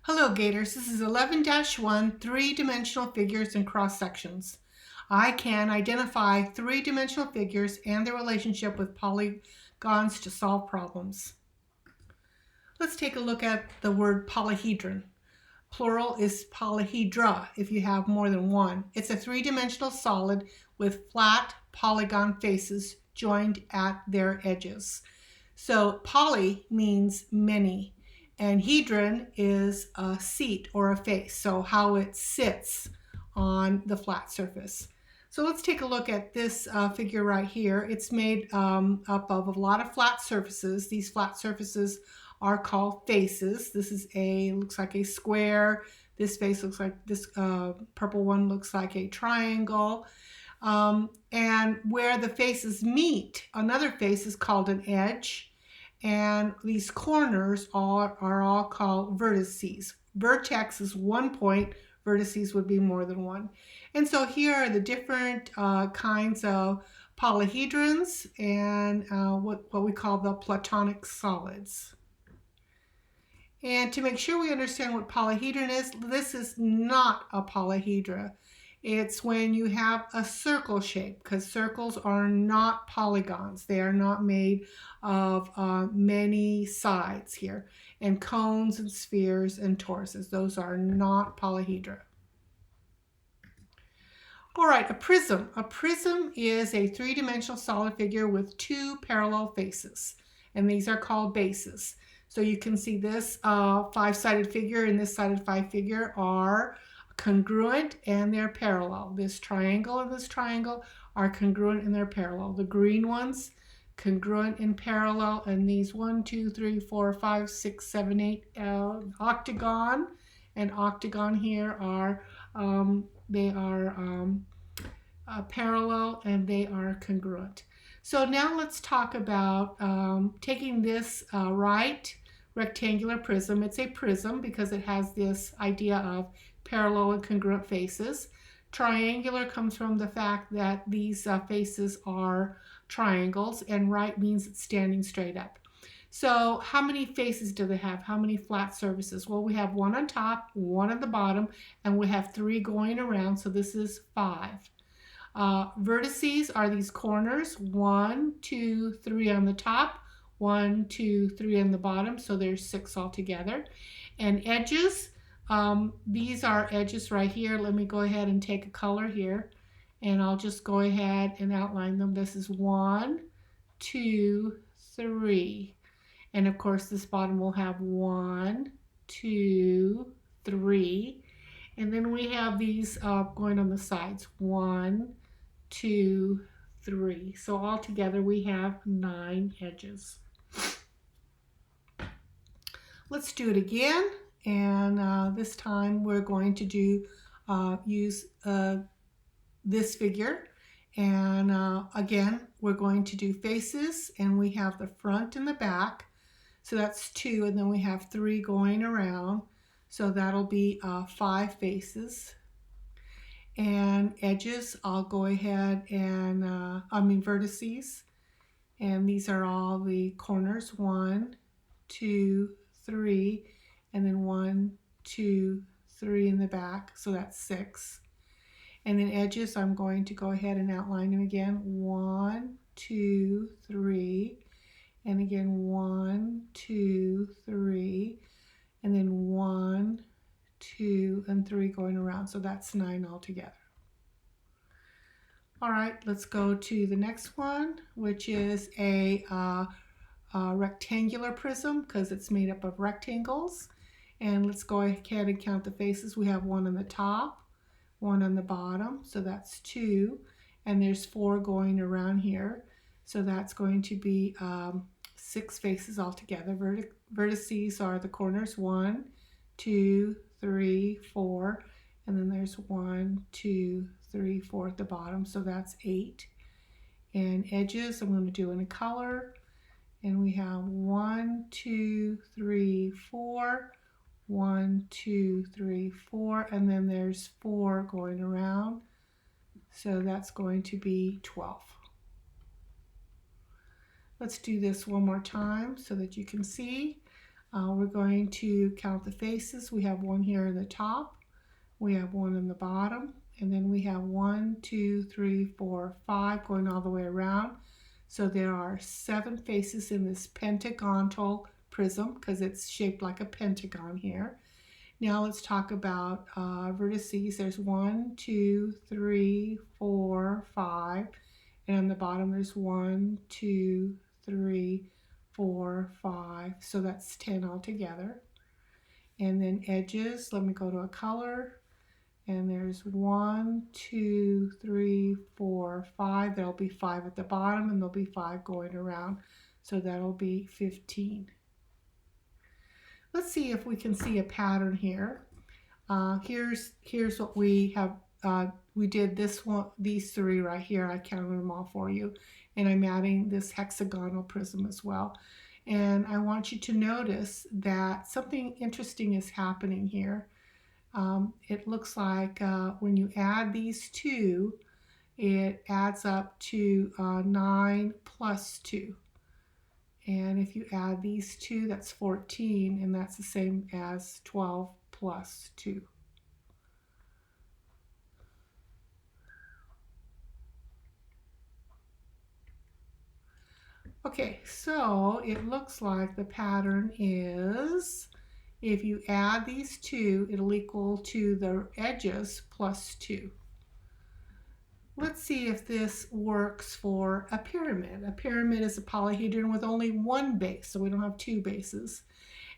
Hello Gators, this is 11-1, three-dimensional figures and cross-sections. I can identify three-dimensional figures and their relationship with polygons to solve problems. Let's take a look at the word polyhedron. Plural is polyhedra if you have more than one. It's a three-dimensional solid with flat polygon faces joined at their edges. So poly means many, and hedron is a seat or a face, so how it sits on the flat surface. So let's take a look at this figure right here. It's made up of a lot of flat surfaces. These flat surfaces are called faces. This is looks like a square. This face looks like this purple one looks like a triangle. And where the faces meet, another face is called an edge. And these corners are all called vertices. Vertex is one point, vertices would be more than one. And so here are the different kinds of polyhedrons and what we call the platonic solids. And to make sure we understand what polyhedron is, this is not a polyhedra. It's when you have a circle shape, because circles are not polygons. They are not made of many sides here. And cones and spheres and toruses, those are not polyhedra. All right, a prism. A prism is a three-dimensional solid figure with two parallel faces, and these are called bases. So you can see this five-sided figure and this sided five figure are congruent and they're parallel. This triangle and this triangle are congruent and they're parallel. The green ones, congruent and parallel, and these 1, 2, 3, 4, 5, 6, 7, 8 octagon and octagon here are parallel and they are congruent. So now let's talk about taking this right rectangular prism. It's a prism because it has this idea of parallel and congruent faces. Triangular comes from the fact that these faces are triangles, and right means it's standing straight up. So how many faces do they have? How many flat surfaces? Well, we have one on top, one at the bottom, and we have three going around, so this is 5. Vertices are these corners, 1, 2, 3 on the top, 1, 2, 3 on the bottom, so there's 6 altogether. And edges, these are edges right here. Let me go ahead and take a color here, and I'll just go ahead and outline them. This is 1, 2, 3. And of course, this bottom will have 1, 2, 3. And then we have these going on the sides, 1, 2, 3. So altogether we have 9 edges. Let's do it again. And this time we're going to use this figure. And again, we're going to do faces, and we have the front and the back. So that's 2, and then we have 3 going around. So that'll be 5 faces. And edges, I'll go ahead and, vertices. And these are all the corners, 1, 2, 3, and then 1, 2, 3 in the back. So that's 6. And then edges, I'm going to go ahead and outline them again. 1, 2, 3. And again, 1, 2, 3, and then 1, 2, and 3 going around. So that's 9 altogether. All right, let's go to the next one, which is a rectangular prism because it's made up of rectangles. And let's go ahead and count the faces. We have 1 on the top, 1 on the bottom, so that's 2. And there's 4 going around here. So that's going to be 6 faces altogether. Vertices are the corners, 1, 2, 3, 4, and then there's 1, 2, 3, 4 at the bottom, so that's 8. And edges, I'm going to do in a color, and we have 1, 2, 3, 4, 1, 2, 3, 4, and then there's 4 going around, so that's going to be 12. Let's do this one more time so that you can see. We're going to count the faces. We have one here in the top, we have one in the bottom, and then we have 1, 2, 3, 4, 5 going all the way around. So there are 7 faces in this pentagonal prism because it's shaped like a pentagon here. Now let's talk about vertices. There's 1, 2, 3, 4, 5, and on the bottom there's 1, 2, 3, 4, 5. So that's 10 altogether. And then edges, let me go to a color. And there's 1, 2, 3, 4, 5. There'll be 5 at the bottom, and there'll be 5 going around. So that'll be 15. Let's see if we can see a pattern here. Here's what we have. We did this one, these 3 right here. I counted them all for you, and I'm adding this hexagonal prism as well. And I want you to notice that something interesting is happening here. It looks like when you add these 2, it adds up to 9 plus 2. And if you add these 2, that's 14, and that's the same as 12 plus 2. Okay, so it looks like the pattern is, if you add these 2, it'll equal to the edges plus 2. Let's see if this works for a pyramid. A pyramid is a polyhedron with only one base, so we don't have 2 bases.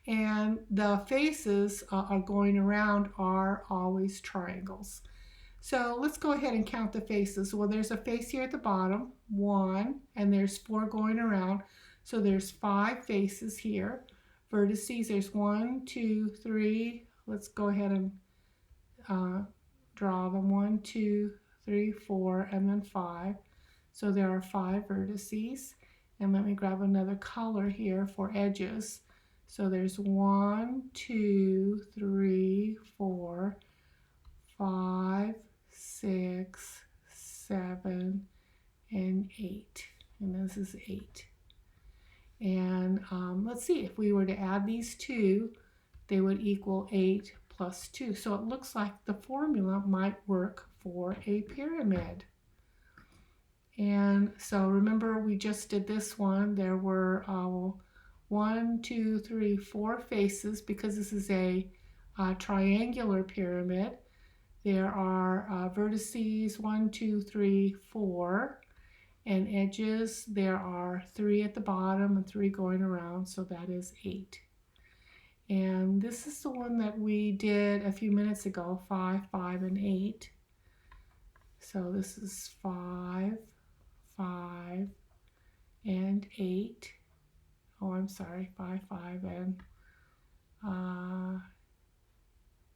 And the faces are going around are always triangles. So let's go ahead and count the faces. Well, there's a face here at the bottom, 1, and there's 4 going around. So there's 5 faces here. Vertices, there's 1, 2, 3. Let's go ahead and draw them. 1, 2, 3, 4, and then 5. So there are 5 vertices. And let me grab another color here for edges. So there's 1, 2, 3, 4, 5, 6, 7, and 8. And this is 8. And let's see, if we were to add these 2, they would equal 8 plus 2. So it looks like the formula might work for a pyramid. And so remember, we just did this one. There were 1, 2, 3, 4 faces because this is a triangular pyramid. There are vertices 1, 2, 3, 4, and edges. There are 3 at the bottom and 3 going around, so that is 8. And this is the one that we did a few minutes ago, 5, 5, and 8. So this is 5, 5, and 8. Oh, I'm sorry, 5, 5, and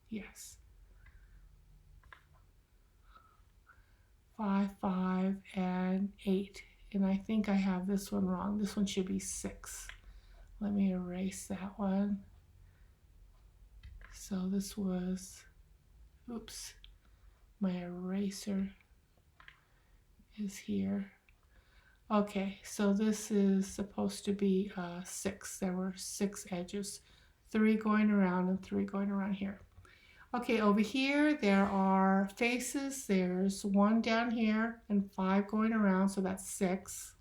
yes. 5, 5, and 8. And I think I have this one wrong. This one should be 6. Let me erase that one. So this was, oops, my eraser is here. Okay, so this is supposed to be 6. There were 6 edges, 3 going around and 3 going around here. Okay, over here there are faces. There's 1 down here and 5 going around, so that's 6.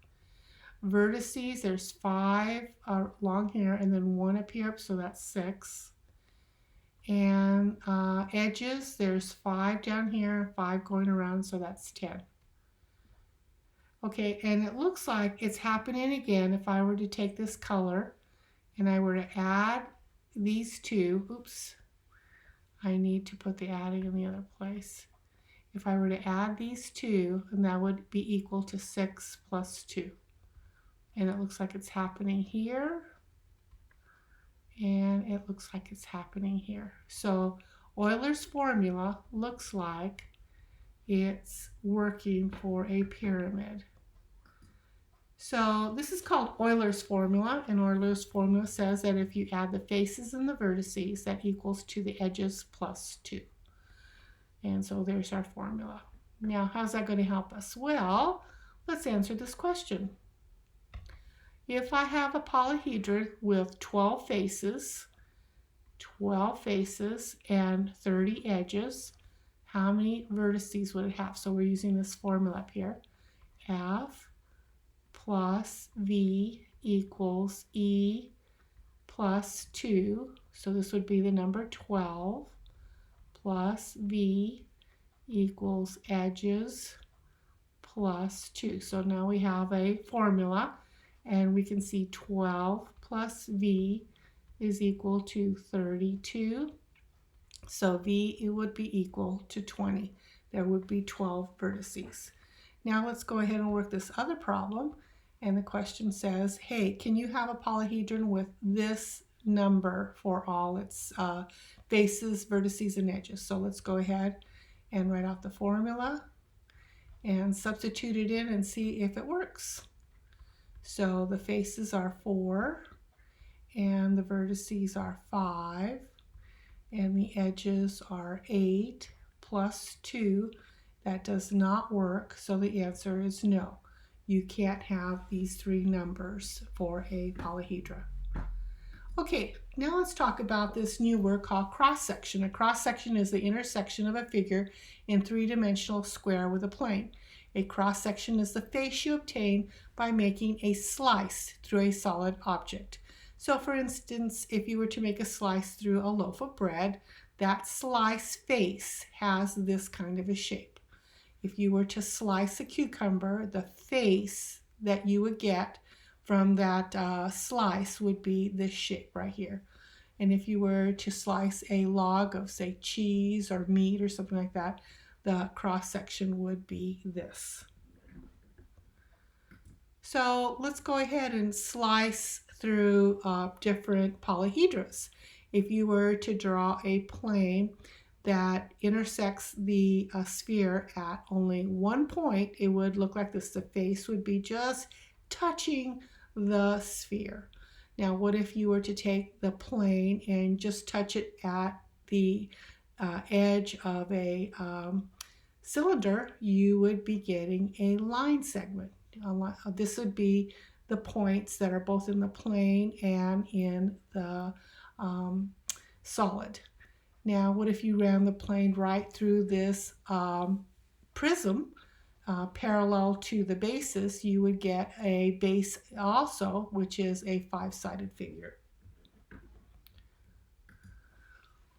Vertices, there's 5 along here and then 1 up here, so that's 6. And edges, there's 5 down here, 5 going around, so that's 10. Okay, and it looks like it's happening again. If I were to take this color and I were to add these 2, oops, I need to put the adding in the other place. If I were to add these 2, then that would be equal to 6 plus 2. And it looks like it's happening here. And it looks like it's happening here. So Euler's formula looks like it's working for a pyramid. So this is called Euler's formula, and Euler's formula says that if you add the faces and the vertices, that equals to the edges plus 2. And so there's our formula. Now, how's that going to help us? Well, let's answer this question. If I have a polyhedron with 12 faces and 30 edges, how many vertices would it have? So we're using this formula up here. F plus V equals E plus 2. So this would be the number 12 plus V equals edges plus 2. So now we have a formula, and we can see 12 plus V is equal to 32. So V, it would be equal to 20. There would be 12 vertices. Now let's go ahead and work this other problem. And the question says, hey, can you have a polyhedron with this number for all its faces, vertices, and edges? So let's go ahead and write out the formula and substitute it in and see if it works. So the faces are 4, and the vertices are 5, and the edges are 8 plus 2. That does not work, so the answer is no. You can't have these three numbers for a polyhedra. Okay, now let's talk about this new word called cross-section. A cross-section is the intersection of a figure in three-dimensional square with a plane. A cross-section is the face you obtain by making a slice through a solid object. So for instance, if you were to make a slice through a loaf of bread, that slice face has this kind of a shape. If you were to slice a cucumber, the face that you would get from that slice would be this shape right here. And if you were to slice a log of, say, cheese or meat or something like that, the cross section would be this. So let's go ahead and slice through different polyhedras. If you were to draw a plane that intersects the sphere at only one point, it would look like this. The face would be just touching the sphere. Now, what if you were to take the plane and just touch it at the edge of a cylinder? You would be getting a line segment. This would be the points that are both in the plane and in the solid. Now, what if you ran the plane right through this prism parallel to the bases? You would get a base also, which is a five-sided figure.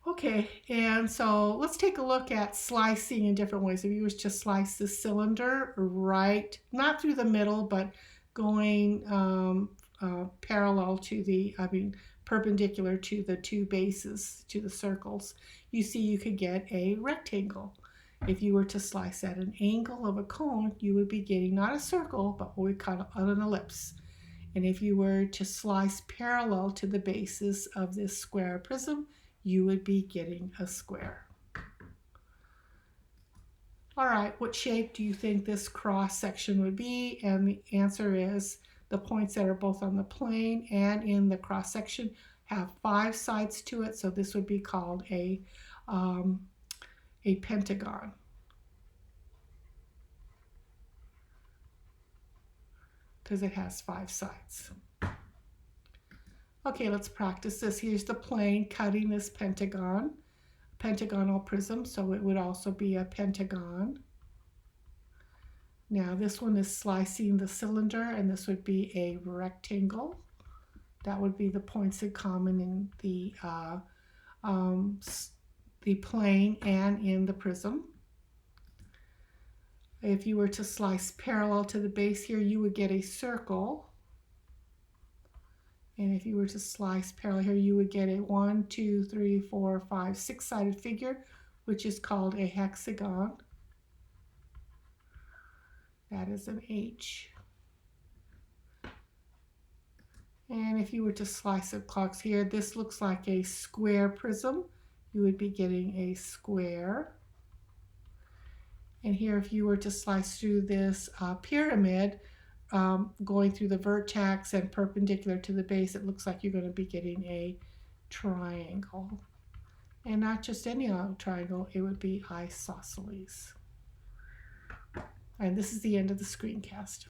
Okay, and so let's take a look at slicing in different ways. If you were to slice the cylinder right, not through the middle, but going parallel to the, perpendicular to the two bases, to the circles, you see you could get a rectangle. If you were to slice at an angle of a cone, you would be getting not a circle, but what we call an ellipse. And if you were to slice parallel to the bases of this square prism, you would be getting a square. All right, what shape do you think this cross section would be? And the answer is the points that are both on the plane and in the cross section have 5 sides to it, so this would be called a pentagon. Because it has 5 sides. Okay, let's practice this. Here's the plane cutting this pentagon, pentagonal prism, so it would also be a pentagon. Now this one is slicing the cylinder, and this would be a rectangle. That would be the points in common in the plane and in the prism. If you were to slice parallel to the base here, you would get a circle. And if you were to slice parallel here, you would get a 1, 2, 3, 4, 5, 6-sided figure, which is called a hexagon. That is an H. And if you were to slice it across here, this looks like a square prism. You would be getting a square. And here, if you were to slice through this pyramid, going through the vertex and perpendicular to the base, it looks like you're going to be getting a triangle. And not just any triangle, it would be isosceles. And this is the end of the screencast.